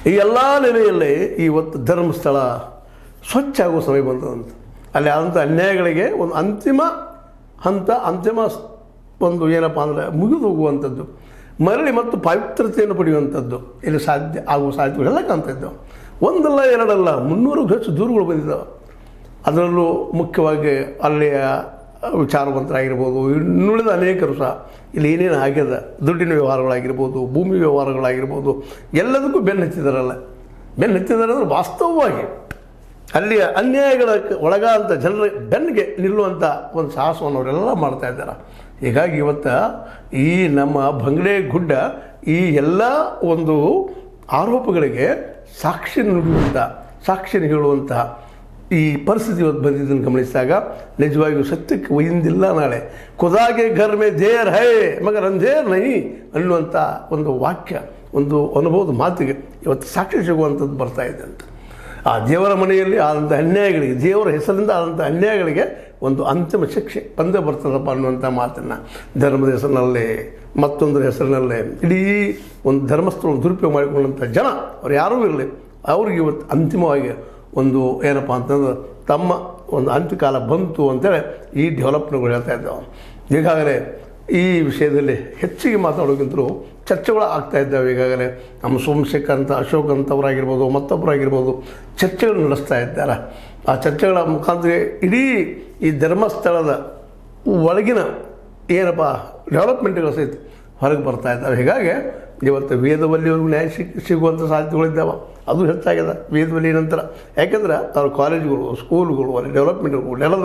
ಈ ಎಲ್ಲ ನೆಲೆಯಲ್ಲಿ ಇವತ್ತು ಧರ್ಮಸ್ಥಳ ಸ್ವಚ್ಛ ಆಗುವ ಸಮಯ ಬಂತದಂತ. ಅಲ್ಲಿ ಆದಂಥ ಅನ್ಯಾಯಗಳಿಗೆ ಒಂದು ಅಂತಿಮ ಹಂತ, ಅಂತಿಮ ಒಂದು ಏನಪ್ಪ ಅಂದರೆ ಮುಗಿದು ಹೋಗುವಂಥದ್ದು, ಮರಳಿ ಮತ್ತು ಪವಿತ್ರತೆಯನ್ನು ಪಡೆಯುವಂಥದ್ದು ಇಲ್ಲಿ ಸಾಧ್ಯ ಆಗುವ ಸಾಧ್ಯತೆಗಳೆಲ್ಲ ಕಾಣ್ತಾಯಿದ್ದವು. ಒಂದಲ್ಲ ಎರಡಲ್ಲ 300ಕ್ಕೂ ಹೆಚ್ಚು ದೂರುಗಳು ಬಂದಿದ್ದಾವೆ. ಅದರಲ್ಲೂ ಮುಖ್ಯವಾಗಿ ಅಲ್ಲಿಯ ವಿಚಾರವಂತರಾಗಿರ್ಬೋದು, ಇನ್ನುಳಿದ ಅನೇಕರು ಸಹ ಇಲ್ಲಿ ಏನೇನು ಆಗ್ಯದ, ದುಡ್ಡಿನ ವ್ಯವಹಾರಗಳಾಗಿರ್ಬೋದು, ಭೂಮಿ ವ್ಯವಹಾರಗಳಾಗಿರ್ಬೋದು, ಎಲ್ಲದಕ್ಕೂ ಬೆನ್ನು ಹತ್ತಿದಾರಲ್ಲ. ಬೆನ್ನು ಹತ್ತಿದ್ದಾರೆ ಅಂದರೆ ವಾಸ್ತವವಾಗಿ ಅಲ್ಲಿಯ ಅನ್ಯಾಯಗಳ ಒಳಗಾದಂಥ ಜನರ ಬೆನ್ನಿಗೆ ನಿಲ್ಲುವಂಥ ಒಂದು ಸಾಹಸವನ್ನು ಅವರೆಲ್ಲ ಮಾಡ್ತಾಯಿದ್ದಾರೆ. ಹೀಗಾಗಿ ಇವತ್ತು ಈ ನಮ್ಮ ಬಂಗಲೆ ಗುಡ್ಡ ಈ ಎಲ್ಲ ಒಂದು ಆರೋಪಗಳಿಗೆ ಸಾಕ್ಷಿ ನುಡಿಯುವಂಥ, ಸಾಕ್ಷಿನ ಹೇಳುವಂತಹ ಈ ಪರಿಸ್ಥಿತಿ ಇವತ್ತು ಬಂದಿದ್ದನ್ನು ಗಮನಿಸಿದಾಗ ನಿಜವಾಗಿಯೂ ಸತ್ಯಕ್ಕೆ ಒಯ್ಯಿಂದಿಲ್ಲ ನಾಳೆ. ಖುದಾಗೆ ಘರ್ ಮೇ ದೇರ್ ಹೈ ಮಗರ್ ಅಂಧೇರ್ ನಹಿ ಅನ್ನುವಂಥ ಒಂದು ವಾಕ್ಯ, ಒಂದು ಅನುಭವದ ಮಾತಿಗೆ ಇವತ್ತು ಸಾಕ್ಷಿ ಸಿಗುವಂಥದ್ದು ಬರ್ತಾ ಇದೆ ಅಂತ. ಆ ದೇವರ ಮನೆಯಲ್ಲಿ ಆದಂಥ ಅನ್ಯಾಯಗಳಿಗೆ, ದೇವರ ಹೆಸರಿಂದ ಆದಂಥ ಅನ್ಯಾಯಗಳಿಗೆ ಒಂದು ಅಂತಿಮ ಶಿಕ್ಷೆ ಬಂದೇ ಬರ್ತದಪ್ಪ ಅನ್ನುವಂಥ ಮಾತನ್ನು ಧರ್ಮದ ಹೆಸರಿನಲ್ಲೇ, ಮತ್ತೊಂದರ ಹೆಸರಿನಲ್ಲೇ ಇಡೀ ಒಂದು ಧರ್ಮಸ್ಥಳವನ್ನು ದುರುಪಯೋಗ ಮಾಡಿಕೊಂಡಂಥ ಜನ ಅವ್ರು ಯಾರೂ ಇರಲಿ, ಅವ್ರಿಗೆ ಇವತ್ತು ಅಂತಿಮವಾಗಿ ಒಂದು ಏನಪ್ಪ ಅಂತಂದ್ರೆ ತಮ್ಮ ಒಂದು ಅಂತ್ಯಕಾಲ ಬಂತು ಅಂತೇಳಿ ಈ ಡೆವಲಪ್ಮೆಂಟ್ಗಳು ಹೇಳ್ತಾ ಇದ್ದಾವೆ. ಈಗಾಗಲೇ ಈ ವಿಷಯದಲ್ಲಿ ಹೆಚ್ಚಿಗೆ ಮಾತಾಡೋಕ್ಕಿಂತಲೂ ಚರ್ಚೆಗಳು ಆಗ್ತಾಯಿದ್ದಾವೆ. ಈಗಾಗಲೇ ನಮ್ಮ ಸೋಮಶೇಖರ್ ಅಂತ, ಅಶೋಕ್ ಅಂತವರಾಗಿರ್ಬೋದು, ಮತ್ತೊಬ್ಬರಾಗಿರ್ಬೋದು ಚರ್ಚೆಗಳು ನಡೆಸ್ತಾ ಇದ್ದಾರೆ. ಆ ಚರ್ಚೆಗಳ ಮುಖಾಂತರ ಇಡೀ ಈ ಧರ್ಮಸ್ಥಳದ ಒಳಗಿನ ಏನಪ್ಪ ಡೆವಲಪ್ಮೆಂಟ್ಗಳು ಸಹಿತ ಹೊರಗೆ ಬರ್ತಾ ಇದ್ದಾವೆ. ಹೀಗಾಗಿ ಇವತ್ತು ವೇದವಲ್ಲಿಯವ್ರಿಗೂ ನ್ಯಾಯ ಸಿಗುವಂಥ ಸಾಧ್ಯತೆಗಳಿದ್ದಾವೆ. ಅದು ಹೆಚ್ಚಾಗಿದೆ ವೇದವಲ್ಲಿ ನಂತರ. ಯಾಕೆಂದ್ರೆ ಅವ್ರ ಕಾಲೇಜುಗಳು, ಸ್ಕೂಲ್ಗಳು, ಅಲ್ಲಿ ಡೆವಲಪ್ಮೆಂಟ್ಗಳು